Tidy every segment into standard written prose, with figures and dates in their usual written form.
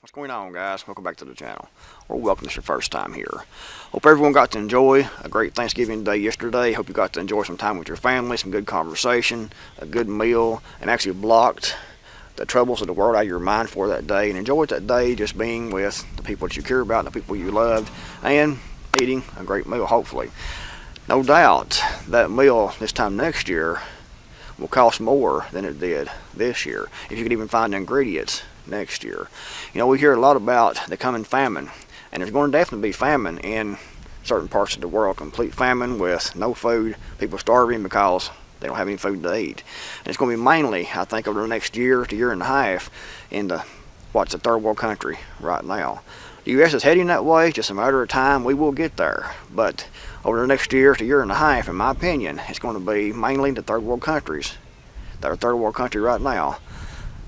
What's going on, guys? Welcome back to the channel, or welcome if it's your first time here. Hope everyone got to enjoy a great Thanksgiving day yesterday. Hope you got to enjoy some time with your family, some good conversation, a good meal, and actually blocked the troubles of the world out of your mind for that day, and enjoyed that day just being with the people that you care about, the people you loved, and eating a great meal, hopefully. No doubt that meal this time next year will cost more than it did this year, if you could even find the ingredients next year. You know, we hear a lot about the coming famine, and there's going to definitely be famine in certain parts of the world, complete famine with no food, people starving because they don't have any food to eat. And it's going to be mainly, I think, over the next year to year and a half in what's a third world country right now. The U.S. is heading that way, just a matter of time. We will get there, but over the next year to year and a half, in my opinion, it's going to be mainly the third world countries that are third world country right now,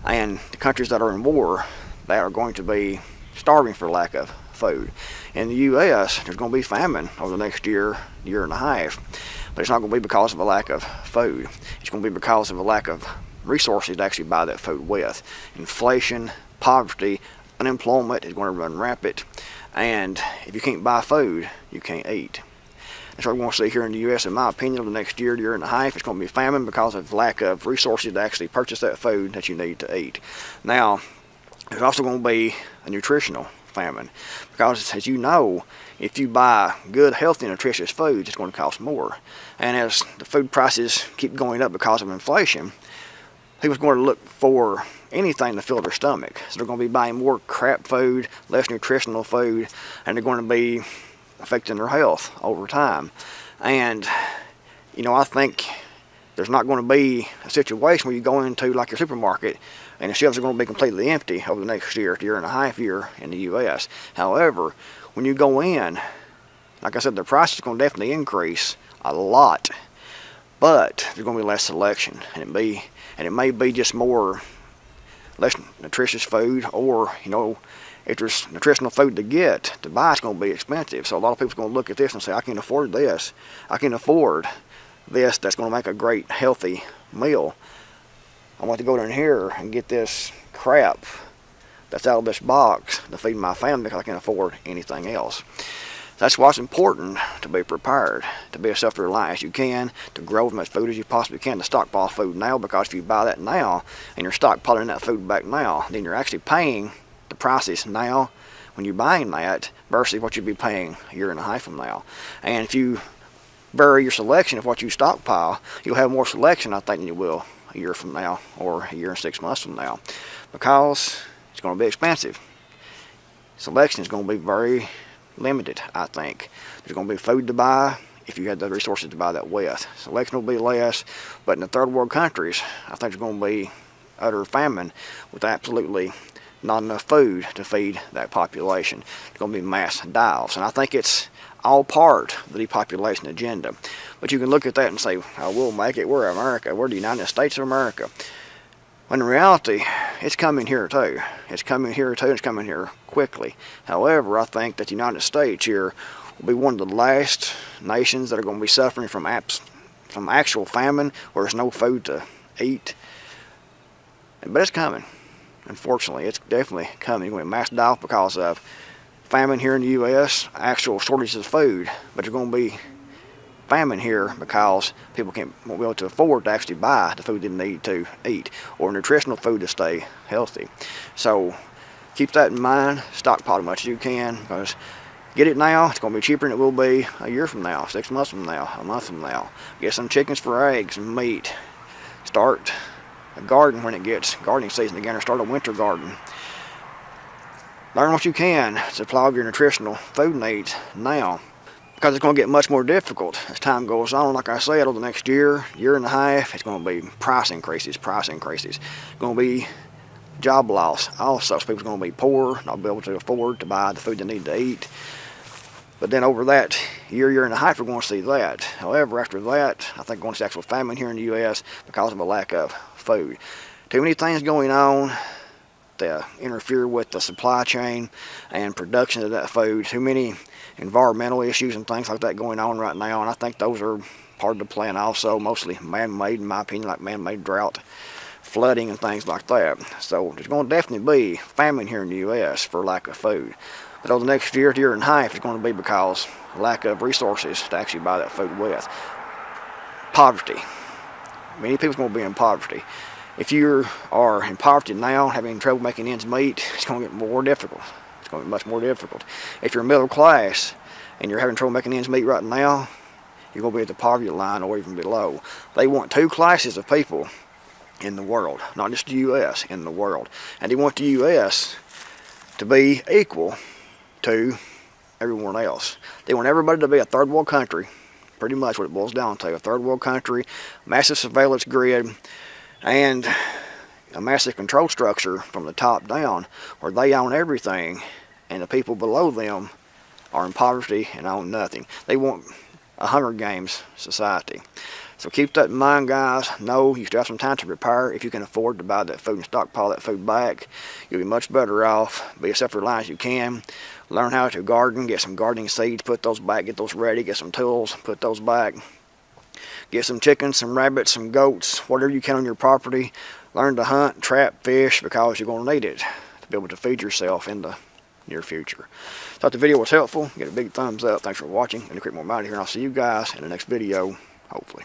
and the countries that are in war, they are going to be starving for lack of food. In the U.S., there's going to be famine over the next year and a half, but it's not going to be because of a lack of food. It's going to be because of a lack of resources to actually buy that food with. Inflation, poverty, unemployment is going to run rampant, and if you can't buy food, you can't eat. That's what we're going to see here in the U.S. In my opinion, over the next year and a half, it's going to be famine because of lack of resources to actually purchase that food that you need to eat. Now, there's also going to be a nutritional famine because, as you know, if you buy good, healthy, nutritious foods, it's going to cost more. And as the food prices keep going up because of inflation, people's going to look for anything to fill their stomach. So they're going to be buying more crap food, less nutritional food, and they're going to be affecting their health over time. And you know, I think there's not going to be a situation where you go into like your supermarket and the shelves are going to be completely empty over the next year and a half in the U.S. However, when you go in, like I said, the price is going to definitely increase a lot, but there's going to be less selection, and it may be just less nutritious food, or you know, if there's nutritional food to buy, it's going to be expensive. So a lot of people's going to look at this and say, I can afford this. I can afford this. That's going to make a great, healthy meal. I want to go down here and get this crap that's out of this box to feed my family because I can't afford anything else. That's why it's important to be prepared, to be as self-reliant as you can, to grow as much food as you possibly can, to stockpile food now, because if you buy that now and you're stockpiling that food back now, then you're actually paying the prices now when you're buying that versus what you'd be paying a year and a half from now. And if you vary your selection of what you stockpile, you'll have more selection, I think, than you will a year from now or a year and 6 months from now, because it's going to be expensive. Selection is going to be very limited, I think. There's going to be food to buy if you had the resources to buy that with. Selection will be less, but in the third world countries, I think there's going to be utter famine with absolutely not enough food to feed that population. There's going to be mass die-offs, and I think it's all part of the depopulation agenda. But you can look at that and say, oh, we'll make it, we're America, we're the United States of America. When in reality, it's coming here too. It's coming here too, and it's coming here quickly. However, I think that the United States here will be one of the last nations that are going to be suffering from actual famine, where there's no food to eat. But it's coming. Unfortunately, it's definitely coming. It's going to be mass die-off because of famine here in the U.S., actual shortages of food. But there's going to be famine here because people won't be able to afford to actually buy the food they need to eat, or nutritional food to stay healthy. So keep that in mind. Stockpile as much as you can, because get it now, it's going to be cheaper than it will be a year from now, 6 months from now, a month from now. Get some chickens for eggs and meat. Start a garden when it gets gardening season again, or start a winter garden. Learn what you can to supply your nutritional food needs now, because it's going to get much more difficult as time goes on. Like I said, over the next year and a half, it's going to be price increases. It's going to be job loss also. So people's going to be poor, not be able to afford to buy the food they need to eat. But then over that year and a half, we're going to see that. However, after that, I think we're going to see actual famine here in the U.S. because of a lack of food. Too many things going on to interfere with the supply chain and production of that food. Too many environmental issues and things like that going on right now, and I think those are part of the plan also, mostly man-made in my opinion, like man-made drought flooding and things like that. So there's going to definitely be famine here in the U.S. for lack of food. But over the next year to year and a half, it's going to be because lack of resources to actually buy that food with. Poverty. Many people's going to be in poverty. If you are in poverty now, having trouble making ends meet, it's going to get more difficult. It's going to be much more difficult. If you're middle class and you're having trouble making ends meet right now, you're going to be at the poverty line or even below. They want two classes of people in the world, not just the U.S., in the world. And they want the U.S. to be equal to everyone else. They want everybody to be a third world country, pretty much what it boils down to. A third world country, massive surveillance grid, and a massive control structure from the top down where they own everything and the people below them are in poverty and own nothing. They want a Hunger Games society. So keep that in mind, guys. Know you still have some time to prepare. If you can afford to buy that food and stockpile that food back, you'll be much better off. Be as self-reliant as you can. Learn how to garden, get some gardening seeds, put those back, get those ready, get some tools, put those back. Get some chickens, some rabbits, some goats, whatever you can on your property. Learn to hunt, trap, fish, because you're going to need it to be able to feed yourself in the near future. Thought the video was helpful. Get a big thumbs up. Thanks for watching. And Creekmore out here, and I'll see you guys in the next video, hopefully.